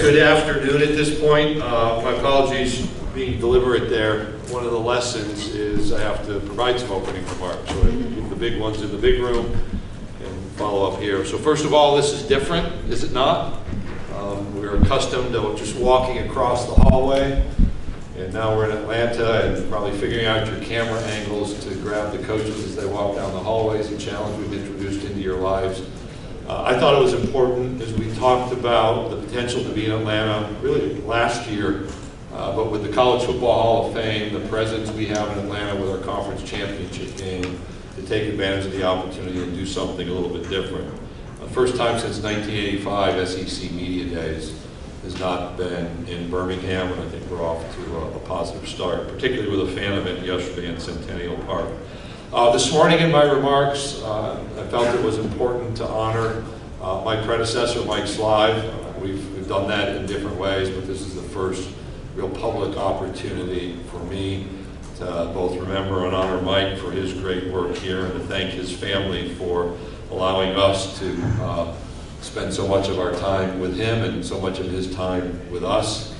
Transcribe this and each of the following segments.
Good afternoon at this point. My apologies being deliberate there. One of the lessons is I have to provide some opening remarks. So I keep the big ones in the big room and follow up here. So first of all, this is different, is it not? We're accustomed to just walking across the hallway, and now we're in Atlanta and probably figuring out your camera angles to grab the coaches as they walk down the hallways, a challenge we've introduced into your lives. I thought it was important as we talked about the potential to be in Atlanta really last year, but with the College Football Hall of Fame, the presence we have in Atlanta with our conference championship game, to take advantage of the opportunity and do something a little bit different. First time since 1985 SEC Media Days has not been in Birmingham, and I think we're off to a positive start, particularly with a fan event yesterday in Centennial Park. This morning in my remarks, I felt it was important to honor my predecessor, Mike Slive. We've done that in different ways, but this is the first real public opportunity for me to both remember and honor Mike for his great work here, and to thank his family for allowing us to spend so much of our time with him and so much of his time with us.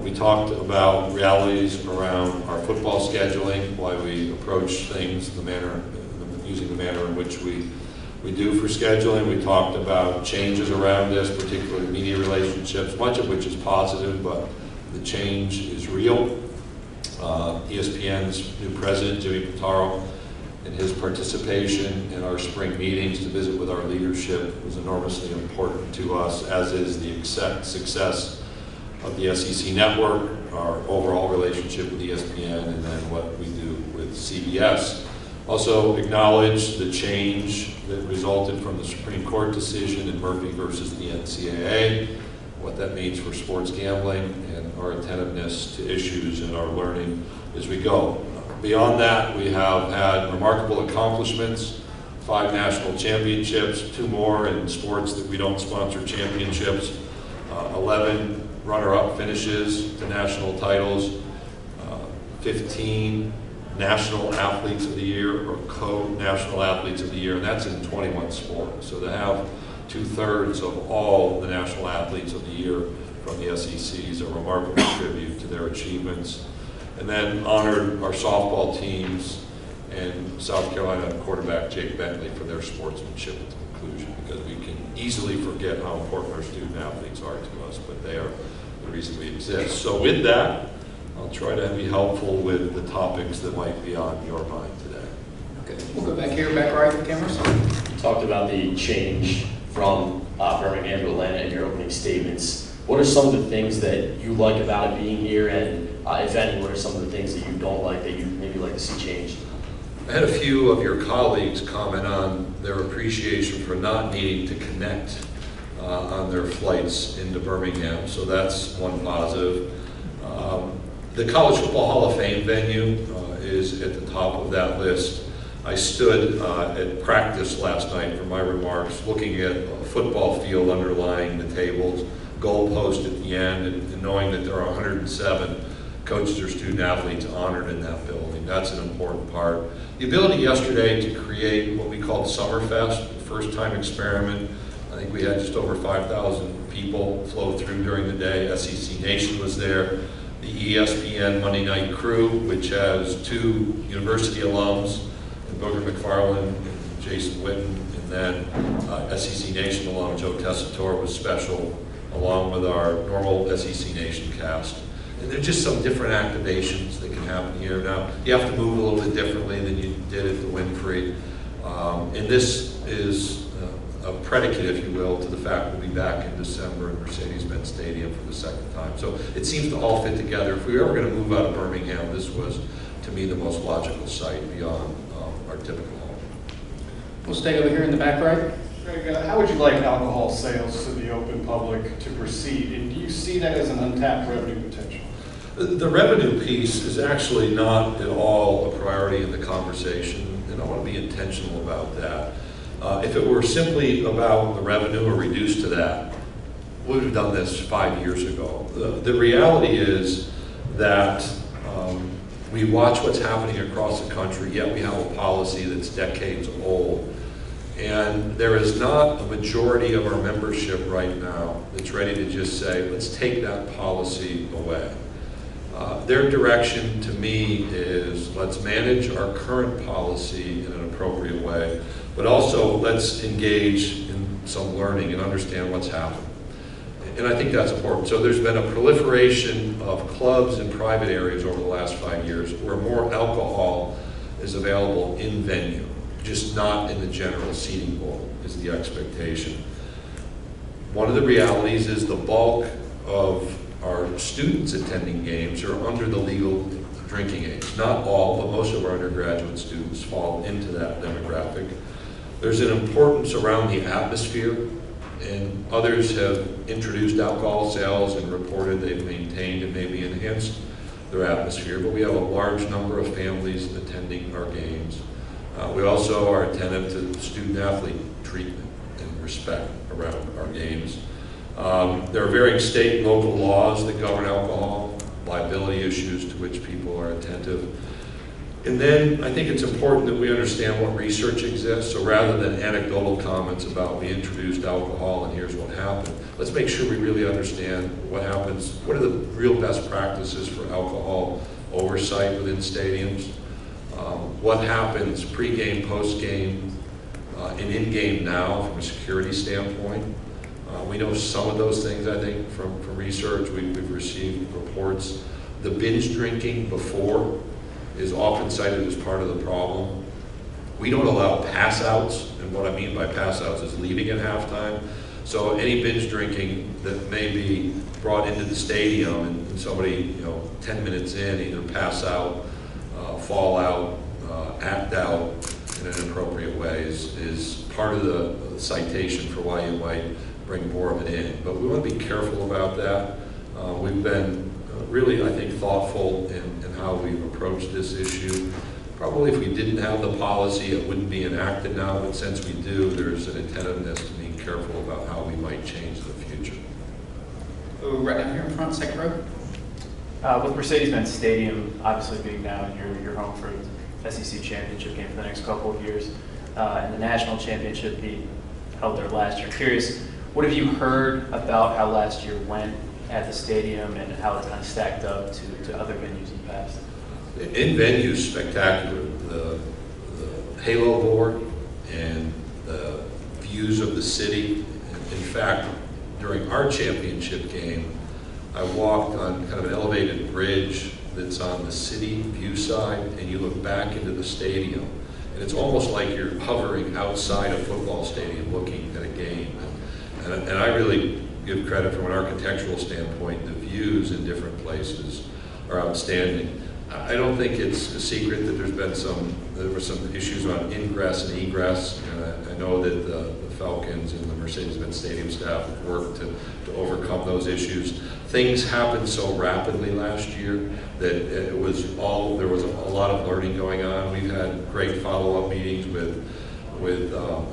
We talked about realities around our football scheduling, why we approach things, using the manner in which we do for scheduling. We talked about changes around this, particularly media relationships, much of which is positive, but the change is real. ESPN's new president, Jimmy Pitaro, and his participation in our spring meetings to visit with our leadership was enormously important to us, as is the success of the SEC network, our overall relationship with ESPN, and then what we do with CBS. Also acknowledge the change that resulted from the Supreme Court decision in Murphy versus the NCAA, what that means for sports gambling, and our attentiveness to issues and our learning as we go. Beyond that, we have had remarkable accomplishments, 5 national championships, 2 more in sports that we don't sponsor championships, 11 runner-up finishes to national titles, 15 National Athletes of the Year or co-National Athletes of the Year, and that's in 21 sports. So to have 2/3 of all the National Athletes of the Year from the SEC is a remarkable tribute to their achievements. And then honored our softball teams and South Carolina quarterback Jake Bentley for their sportsmanship at the conclusion, because we can easily forget how important our student athletes are to us, but they are the reason we exist. So with that, I'll try to be helpful with the topics that might be on your mind today. Okay, we'll go back here, back right at the cameras. You talked about the change from Birmingham to Atlanta in your opening statements. What are some of the things that you like about it being here, and if any, what are some of the things that you don't like that you maybe like to see changed? I had a few of your colleagues comment on their appreciation for not needing to connect on their flights into Birmingham, so that's one positive. The College Football Hall of Fame venue is at the top of that list. I stood at practice last night for my remarks, looking at a football field underlying the tables, goalpost at the end, and knowing that there are 107 coaches or student athletes honored in that building. That's an important part. The ability yesterday to create what we called Summerfest, the first time experiment. I think we had just over 5,000 people flow through during the day. SEC Nation was there. The ESPN Monday Night Crew, which has 2 university alums, and Booger McFarland and Jason Witten, and then SEC Nation alum Joe Tessitore was special, along with our normal SEC Nation cast. And there's just some different activations that can happen here. Now, you have to move a little bit differently than you did at the Winfrey. And this is a predicate, if you will, to the fact we'll be back in December in Mercedes-Benz Stadium for the 2nd time. So it seems to all fit together. If we were ever going to move out of Birmingham, this was, to me, the most logical site beyond our typical home. We'll stay over here in the back right. Greg, how would you like alcohol sales to the open public to proceed? And do you see that as an untapped revenue potential? The revenue piece is actually not at all a priority in the conversation, and I want to be intentional about that. If it were simply about the revenue or reduced to that, we would have done this 5 years ago. The reality is that we watch what's happening across the country, yet we have a policy that's decades old. And there is not a majority of our membership right now that's ready to just say, let's take that policy away. Their direction to me is let's manage our current policy in an appropriate way, but also let's engage in some learning and understand what's happened. And I think that's important. So there's been a proliferation of clubs in private areas over the last 5 years where more alcohol is available in venue, just not in the general seating bowl is the expectation. One of the realities is the bulk of our students attending games are under the legal drinking age. Not all, but most of our undergraduate students fall into that demographic. There's an importance around the atmosphere, and others have introduced alcohol sales and reported they've maintained and maybe enhanced their atmosphere, but we have a large number of families attending our games. We also are attentive to student-athlete treatment and respect around our games. There are varying state and local laws that govern alcohol, liability issues to which people are attentive. And then I think it's important that we understand what research exists. So rather than anecdotal comments about we introduced alcohol and here's what happened, let's make sure we really understand what happens, what are the real best practices for alcohol oversight within stadiums, what happens pre-game, post-game, and in-game now from a security standpoint. We know some of those things, I think, from research. We've received reports. The binge drinking before is often cited as part of the problem. We don't allow pass outs, and what I mean by pass outs is leaving at halftime. So any binge drinking that may be brought into the stadium and somebody, 10 minutes in, either pass out, fall out, act out in an appropriate way is part of the citation for why you might bring more of it in. But we want to be careful about that. We've been really, I think, thoughtful in how we've approached this issue. Probably if we didn't have the policy, it wouldn't be enacted now, but since we do, there's an attentiveness to being careful about how we might change the future. Right down here in front, second row. With Mercedes-Benz Stadium obviously being now your home for the SEC championship game for the next couple of years, and the national championship being held there last year, curious, what have you heard about how last year went at the stadium and how it kind of stacked up to other venues in the past? In venues, spectacular. The halo board and the views of the city. In fact, during our championship game, I walked on kind of an elevated bridge that's on the city view side, and you look back into the stadium, and it's almost like you're hovering outside a football stadium looking at a game. And I really give credit from an architectural standpoint. The views in different places are outstanding. I don't think it's a secret that there were some issues on ingress and egress. I know that the Falcons and the Mercedes-Benz Stadium staff have worked to overcome those issues. Things happened so rapidly last year that there was a lot of learning going on. We've had great follow-up meetings with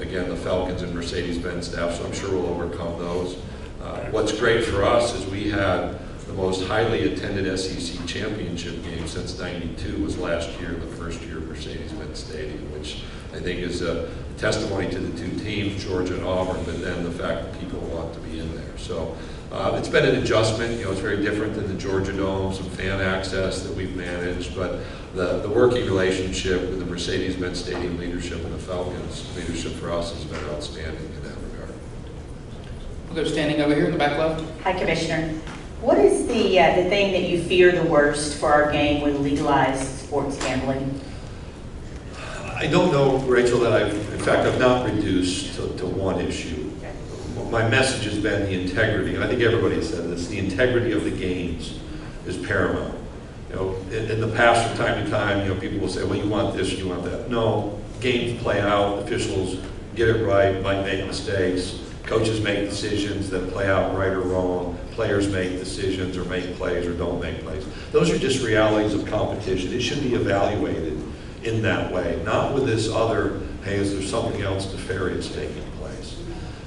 again, the Falcons and Mercedes-Benz staff, so I'm sure we'll overcome those. What's great for us is we had the most highly attended SEC championship game since '92 was last year, the first year of Mercedes-Benz Stadium, which I think is a testimony to the two teams, Georgia and Auburn, but then the fact that people want to be in there. So it's been an adjustment. It's very different than the Georgia Dome, some fan access that we've managed, but the working relationship with the Mercedes-Benz Stadium leadership and the Falcons leadership for us has been outstanding in that regard. We'll go standing over here in the back left. Hi, Commissioner. What is the thing that you fear the worst for our game with legalized sports gambling? I don't know, Rachel, that I've not reduced to one issue. My message has been the integrity, and I think everybody has said this, the integrity of the games is paramount. In the past, from time to time, people will say, well, you want this, you want that. No, games play out, officials get it right, might make mistakes, coaches make decisions that play out right or wrong, players make decisions or make plays or don't make plays. Those are just realities of competition. It should be evaluated in that way, not with this other, hey, is there something else nefarious taking place?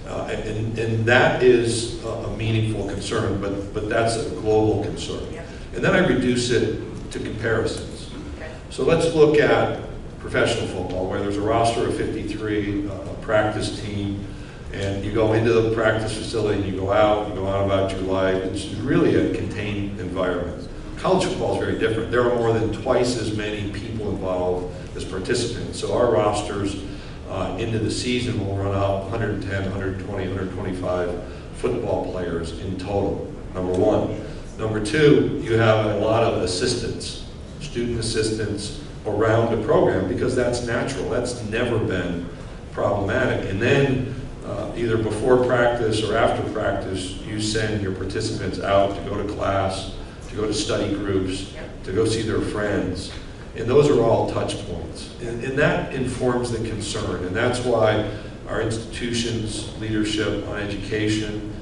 And that is a meaningful concern, but that's a global concern. And then I reduce it to comparisons. So let's look at professional football, where there's a roster of 53, a practice team, and you go into the practice facility and you go out about your life. It's really a contained environment. College football is very different. There are more than twice as many people involved as participants. So our rosters into the season will run up 110, 120, 125 football players in total, number one. Number two, you have a lot of assistants, student assistants around the program, because that's natural. That's never been problematic. And then either before practice or after practice, you send your participants out to go to class, to go to study groups, to go see their friends. And those are all touch points. And that informs the concern. And that's why our institution's leadership on education,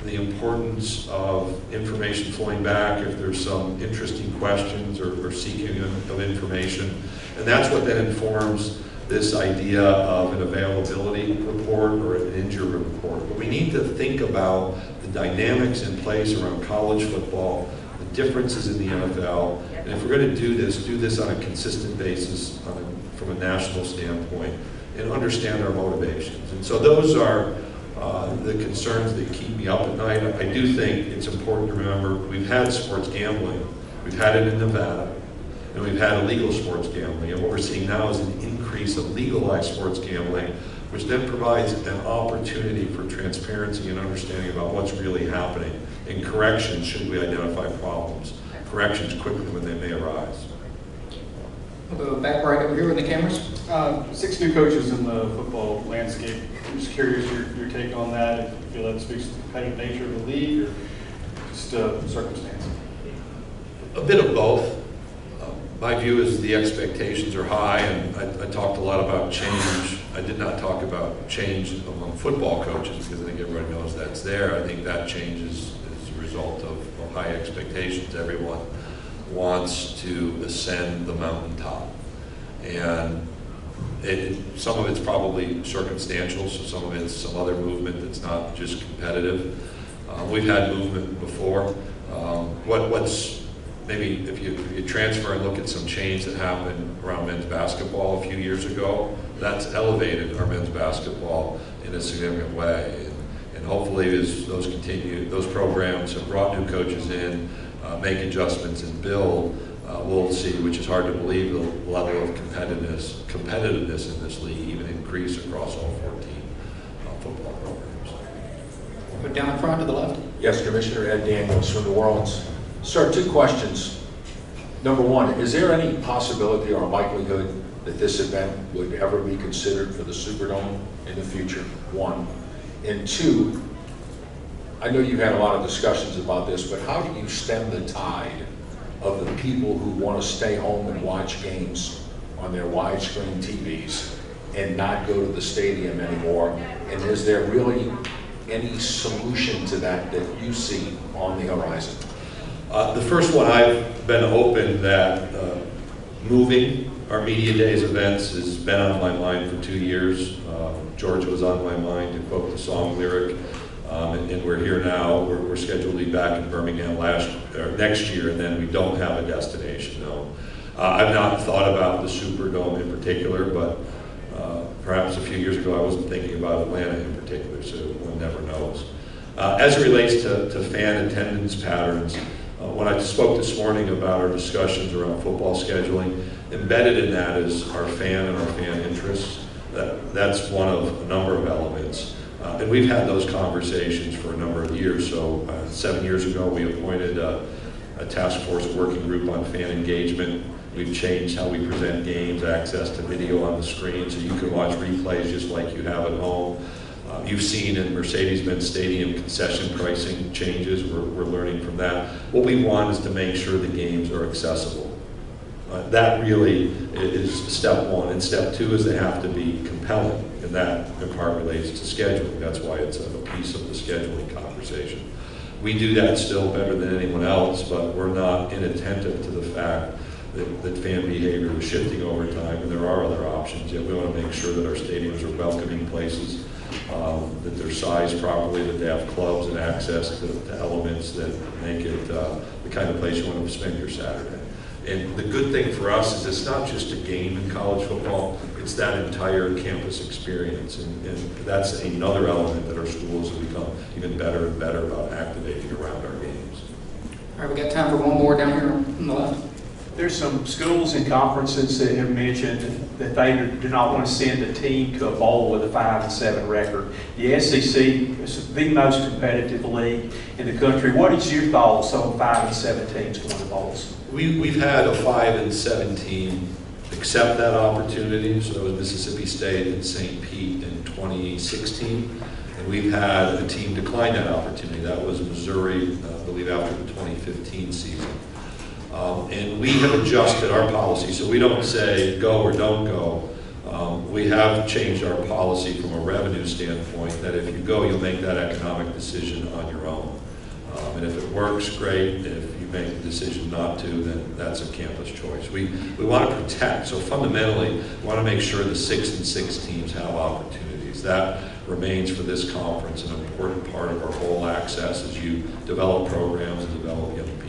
the importance of information flowing back if there's some interesting questions or seeking of information. And that's what then informs this idea of an availability report or an injury report. But we need to think about the dynamics in place around college football, the differences in the NFL, and if we're going to do this on a consistent basis from a national standpoint, and understand our motivations. And so those are the concerns that keep me up at night. I do think it's important to remember we've had sports gambling, we've had it in Nevada, and we've had illegal sports gambling. And what we're seeing now is an increase of legalized sports gambling, which then provides an opportunity for transparency and understanding about what's really happening. And corrections, should we identify problems, corrections quickly when they may arise. We'll go back right over here with the cameras. 6 new coaches in the football landscape. I'm just curious your take on that, if you feel that speaks to the competitive nature of the league or just circumstance. A bit of both. My view is the expectations are high, and I talked a lot about change. I did not talk about change among football coaches because I think everybody knows that's there. I think that change is a result of high expectations. Everyone wants to ascend the mountaintop. And some of it's probably circumstantial, so some of it's some other movement that's not just competitive. We've had movement before. What's maybe if you transfer and look at some change that happened around men's basketball a few years ago, that's elevated our men's basketball in a significant way. And hopefully as those continue, those programs have brought new coaches in, make adjustments and build, we'll see, which is hard to believe, the level of competitiveness in this league even increase across all 14 football programs. Go down front to the left. Yes, Commissioner Ed Daniels from New Orleans. Sir, 2 questions. Number 1, is there any possibility or likelihood that this event would ever be considered for the Superdome in the future? 1. And 2, I know you've had a lot of discussions about this, but how do you stem the tide of the people who want to stay home and watch games on their widescreen TVs and not go to the stadium anymore? And is there really any solution to that you see on the horizon? The first one, I've been open that moving our Media Days events has been on my mind for 2 years. George was on my mind, to quote the song lyric. And we're here now. We're scheduled to be back in Birmingham next year, and then we don't have a destination. No, I've not thought about the Superdome in particular, but perhaps a few years ago I wasn't thinking about Atlanta in particular, so one never knows. As it relates to fan attendance patterns, when I spoke this morning about our discussions around football scheduling, embedded in that is our fan and our fan interests. That's one of a number of elements. And we've had those conversations for a number of years. So 7 years ago, we appointed a task force working group on fan engagement. We've changed how we present games, access to video on the screen, so you can watch replays just like you have at home. You've seen in Mercedes-Benz Stadium concession pricing changes. We're learning from that. What we want is to make sure the games are accessible. That really is step 1. And step 2 is they have to be compelling. And that in part relates to scheduling. That's why it's a piece of the scheduling conversation. We do that still better than anyone else, but we're not inattentive to the fact that fan behavior is shifting over time, and there are other options. Yet we want to make sure that our stadiums are welcoming places, that they're sized properly, that they have clubs and access to elements that make it the kind of place you want to spend your Saturday. And the good thing for us is it's not just a game in college football, it's that entire campus experience. And that's another element that our schools have become even better and better about activating around our games. All right, we got time for one more down here on the left. There's some schools and conferences that have mentioned that they do not want to send a team to a bowl with a 5-7 record. The SEC is the most competitive league in the country. What is your thoughts on 5-7 teams going to bowls? We've had a 5-7 team accept that opportunity, so that was Mississippi State and St. Pete in 2016. And we've had a team decline that opportunity. That was Missouri, I believe, after the 2015 season. And we have adjusted our policy, so we don't say go or don't go. We have changed our policy from a revenue standpoint that if you go, you'll make that economic decision on your own. And if it works, great. If you make the decision not to, then that's a campus choice. We want to protect, so fundamentally, we want to make sure the 6-6 teams have opportunities. That remains for this conference an important part of our whole access as you develop programs and develop young people.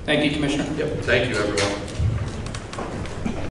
Thank you, Commissioner. Yep. Thank you, everyone.